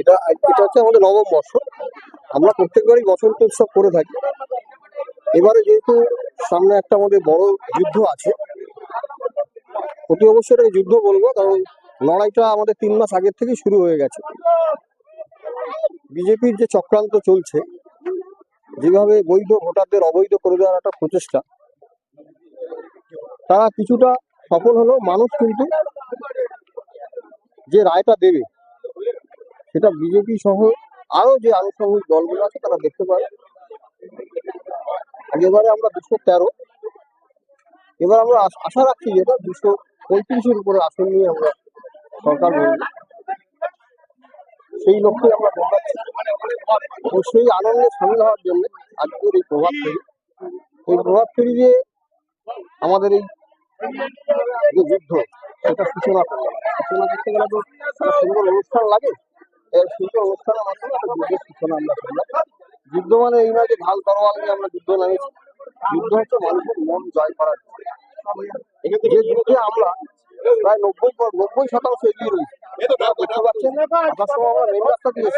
এটা এটা হচ্ছে আমাদের নবম বর্ষ। আমরা প্রত্যেকবারই বসন্ত উৎসব করে থাকি। এবারে যেহেতু সামনে একটা আমাদের বড় যুদ্ধ আছে, অতি অবশ্যই এটাকে যুদ্ধ বলবো, কারণ লড়াইটা আমাদের 3 মাস আগের থেকেই শুরু হয়ে গেছে। বিজেপির যে চক্রান্ত চলছে, যেভাবে বৈধ ভোটারদের অবৈধ করে দেওয়ার একটা প্রচেষ্টা, তারা কিছুটা সফল হলো। মানুষ কিন্তু যে রায়টা দেবে সেটা বিজেপি সহ আরো যে আনুষঙ্গিক দলগুলো আছে তারা দেখতে পারে। আগেবারে আমরা 213, এবার আমরা আশা রাখছি যেটা 235-এর উপরে আসন নিয়ে আমরা সরকার বলবো, সেই লক্ষ্যে আমরা দৌড়াচ্ছি। এবং সেই আনন্দে সামিল হওয়ার জন্য আজকের এই প্রভাত ফেরি, যে আমাদের এই যে যুদ্ধ, সেটা সূচনা করলাম। সূচনা করতে গেলে তো একটা সুন্দর অনুষ্ঠান লাগে। এই সুন্দর অনুষ্ঠানের মাধ্যমে একটা যুদ্ধের সূচনা আমরা করলাম। যুদ্ধ মানে এই নয় যে ঢাল তরোয়াল নিয়ে আমরা যুদ্ধ নামেছি। যুদ্ধ হচ্ছে মানুষের মন জয় করার জন্য। যে যুদ্ধে আমরা প্রায় 90% এগিয়ে রয়েছি। দেখতে পাচ্ছেন, আসার সময় আমরা মেন রাস্তা দিয়ে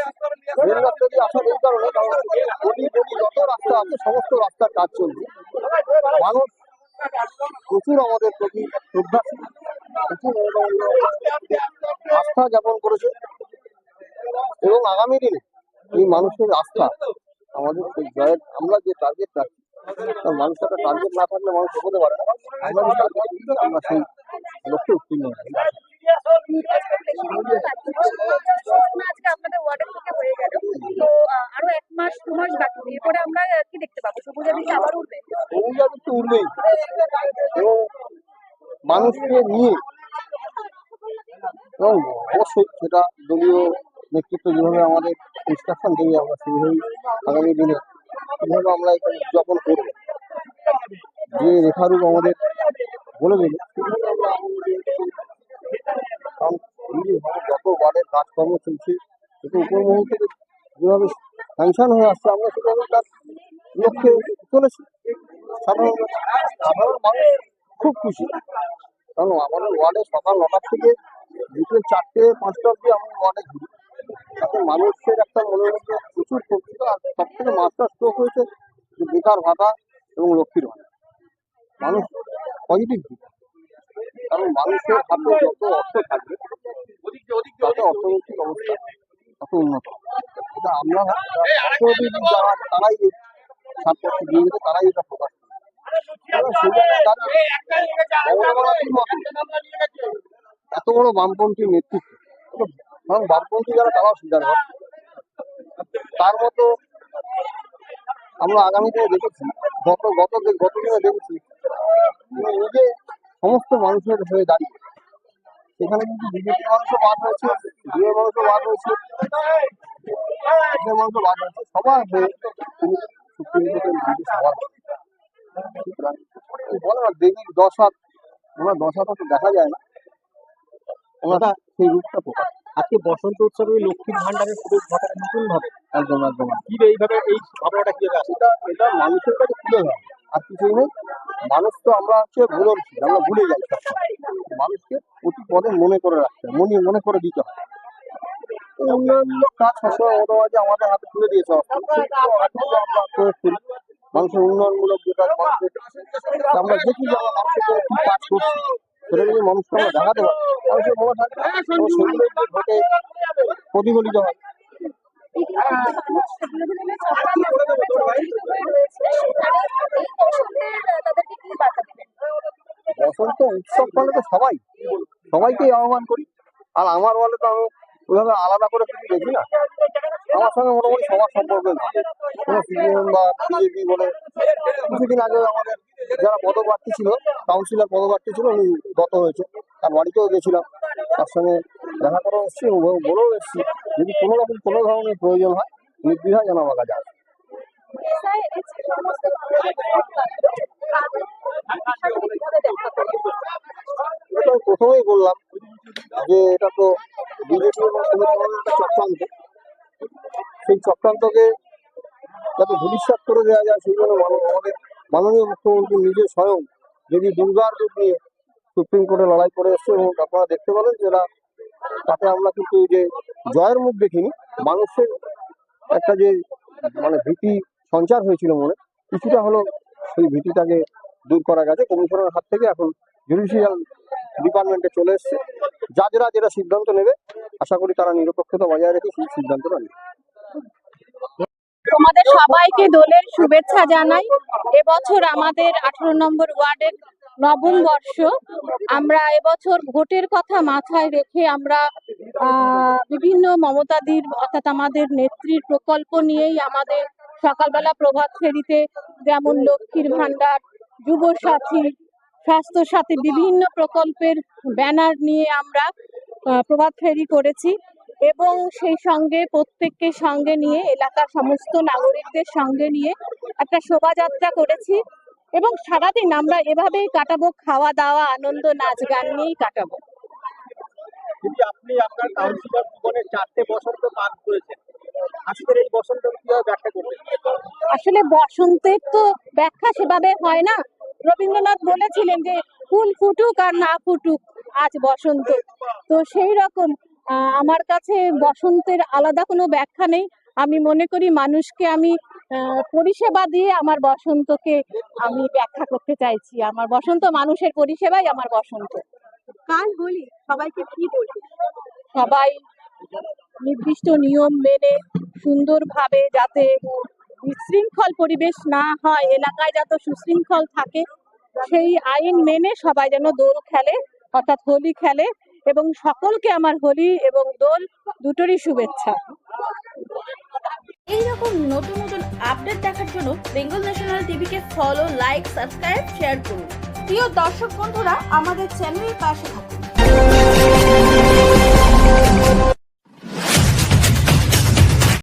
মেন রাস্তা দিয়ে আসার এই কারণে, কারণ গলি গলি যত রাস্তা আছে সমস্ত রাস্তার কাজ চলছে। মানুষ প্রচুর আমাদের প্রতি শ্রদ্ধা, প্রচুর আস্থা জ্ঞাপন করেছে। এবং আগামী দিনে এই মানুষের আস্থা আমাদের জয়ের, আমরা যে টার্গেট রাখছি, মানুষের একটা টার্গেট না থাকলে মানুষ এগোতে পারে না। আমরা যে টার্গেট দিচ্ছি আমরা সেই লক্ষ্যে উত্তীর্ণ হই। উঠবেই, এবং মানুষকে নিয়ে, এবং অবশ্যই সেটা দলীয় নেতৃত্ব যেভাবে আমাদের ইনস্ট্রাকশন দেবে, আমরা সেইভাবেই আগামী দিনে কিভাবে আমরা এটা উদযাপন করব, যে রেখারূপ আমাদের বলে দেবে, কারণ যত ওয়ার্ডের কাজকর্ম চলছে, একটু উপর মুহূর্তে যেভাবে স্যাংশন হয়ে আসছে, আমরা সেভাবে তার লক্ষ্যে চলেছি। সাধারণ মানুষ খুব খুশি, কারণ আমাদের ওয়ার্ডে সকাল 9টার থেকে বিকেল 4টে-5টা অব্দি আমরা ওয়ার্ডে ঘুরি। তাতে মানুষের একটা মনের মধ্যে প্রচুর প্রকৃত, আর সব থেকে মাস্টার স্ট্রোক হয়েছে যে বেকার ভাতা এবং লক্ষ্মীর ভাতা। মানুষ পজিটিভ দিক, কারণ মানুষের হাতে যত অর্থ থাকবে তাতে অর্থনৈতিক অবস্থা তত উন্নত হবে। এটা আমরা অর্থনীতি যারা আছে তারাই এই ছাত্রছাত্রী দিয়ে গেছে, তারাই এটা প্রকাশ করে। এত বড় বামপন্থী নেতৃত্ব, কারণ বামপন্থী যারা তারাও স্বীকার করে, তার মতো আমরা আগামী দিনে দেখেছি, গত দিনে দেখেছি তিনি নিজে সমস্ত মানুষের হয়ে দাঁড়িয়ে। সেখানে কিন্তু বিজেপি মানুষও বাদ হয়েছে, বিএ মানুষও বাদ হয়েছে, মানুষও বাদ হয়েছে, সবার হয়ে তিনি সুপ্রিম কোর্টের বিজেপি সবার। সুতরাং বলে না দেবীর 10 হাত, ওনার 10 হাত তো দেখা যায় না, ওনারা সেই রূপটা প্রকাশ। আজকে বসন্ত উৎসবে লক্ষ্মীর ভান্ডারের প্রবেশ ঘটায় নতুন ভাবে, একদম কি এইভাবে এই ভাবনাটা কি আসে? এটা মানুষের কাছে তুলে ধরা, আর কিছুই নেই। মানুষ তো আমরা হচ্ছে ভুলছি, আমরা ভুলে যাই। মানুষকে প্রতি পদে মনে করে রাখতে হয়, মনে করে দিতে হয়। উন্নয়নমূলক কাজ সবসময় মোটামুটি আমাদের হাতে তুলে দিয়েছে, আমরা প্রয়োগ করি। মানুষের উন্নয়নমূলক যে কাজ, আমরা দেখি যে আমরা মানুষের জন্য কি কাজ করছি, সেটা যদি মানুষকে আমরা দেখাতে পারি, মানুষের মনে থাকবে, সেগুলো ভোটে প্রতিফলিত হয়। বসন্ত উৎসব মানে তো সবাইকেই আহ্বান করি। আর আমার বলে তো আমি ওইভাবে আলাদা করে কিছু দেখি না, আমার সঙ্গে মোটামুটি সবার সম্পর্ক কোনো সিপিএম বা বিজেপি বলে। কিছুদিন আগে আমাদের যারা পদপ্রার্থী ছিল, কাউন্সিলর পদপ্রার্থী ছিল, উনি গত হয়েছে, তার বাড়িতেও গেছিলাম, তার সঙ্গে দেখা করেও এসেছি, বলেও এসেছি যদি কোনো রকম কোনো ধরনের প্রয়োজন হয় নির্দ্বিধায় যেন আমার কাছে আসে। এটা প্রথমেই বললাম যে এটা তো বিজেপি এবং একটা চক্রান্ত, সেই চক্রান্তকে যাতে ধূলিসাৎ করে দেওয়া যায় সেই জন্য আমাদের মাননীয় মুখ্যমন্ত্রী নিজে স্বয়ং দেবী দুর্গার রূপ নিয়ে সুপ্রিম কোর্টে লড়াই করে এসছে। এবং আপনারা দেখতে পেলেন যে এরা তাতে আমরা কিন্তু এই যে জয়ের মুখ দেখিনি, মানুষের একটা যে মানে ভীতি সঞ্চার হয়েছিল মনে, কিছুটা হলো সেই ভীতিটাকে দূর করা গেছে। কমিশনের হাত থেকে এখন জুডিশিয়াল ডিপার্টমেন্টে চলে এসছে। জাজরা যেটা সিদ্ধান্ত নেবে, আশা করি তারা নিরপেক্ষতা বজায় রেখে সেই সিদ্ধান্তটা নেবে। তোমাদের সবাইকে দোলের শুভেচ্ছা জানাই। এবছর আমাদের 18 নম্বর ওয়ার্ডের নবম বর্ষ। আমরা এবছর ভোটের কথা মাথায় রেখে আমরা বিভিন্ন মমতাদির অর্থাৎ আমাদের নেত্রীর প্রকল্প নিয়েই আমাদের সকালবেলা প্রভাত ফেরিতে যেমন লক্ষ্মীর ভান্ডার, যুব সাথী, স্বাস্থ্য সাথী বিভিন্ন প্রকল্পের ব্যানার নিয়ে আমরা প্রভাত ফেরি করেছি এবং সেই সঙ্গে প্রত্যেককে সঙ্গে নিয়ে এলাকার সমস্ত নাগরিকদের সঙ্গে নিয়ে একটা শোভাযাত্রা করেছি এবং সারাদিন আমরা এভাবেই কাটাবো, খাওয়া দাওয়া আনন্দ নাচ গান নিয়েই কাটাবো। কিন্তু আপনি আপনার কাউন্সিলর জীবনে 4টে বসন্ত পার করেছেন, আজকের এই বসন্ত কিভাবে ব্যাখ্যা করবেন? আসলে বসন্তের তো ব্যাখ্যা সেভাবে হয় না। রবীন্দ্রনাথ বলেছিলেন যে ফুল ফুটুক আর না ফুটুক আজ বসন্ত। তো সেই রকম আমার কাছে বসন্তের আলাদা কোনো ব্যাখ্যা নেই। আমি মনে করি মানুষকে আমি পরিষেবা দিয়ে আমার বসন্তকে আমি ব্যাখ্যা করতে চাইছি। আমার বসন্ত মানুষের পরিষেবাই আমার বসন্ত। কাল হোলি, সবাইকে কি বলবি? সবাই নির্দিষ্ট নিয়ম মেনে সুন্দরভাবে যাতে বিশৃঙ্খল পরিবেশ না হয়, এলাকায় যাতে সুশৃঙ্খল থাকে, সেই আইন মেনে সবাই যেন দোল খেলে অর্থাৎ হোলি খেলে এবং সকলকে আমার হোলি এবং দোল দুটোরই শুভেচ্ছা। এইরকম নতুন নতুন আপডেট দেখার জন্য বেঙ্গল ন্যাশনাল টিভিকে ফলো, লাইক, সাবস্ক্রাইব, শেয়ার করুন। প্রিয় দর্শক বন্ধুরা, আমাদের চ্যানেলের পাশে থাকুন।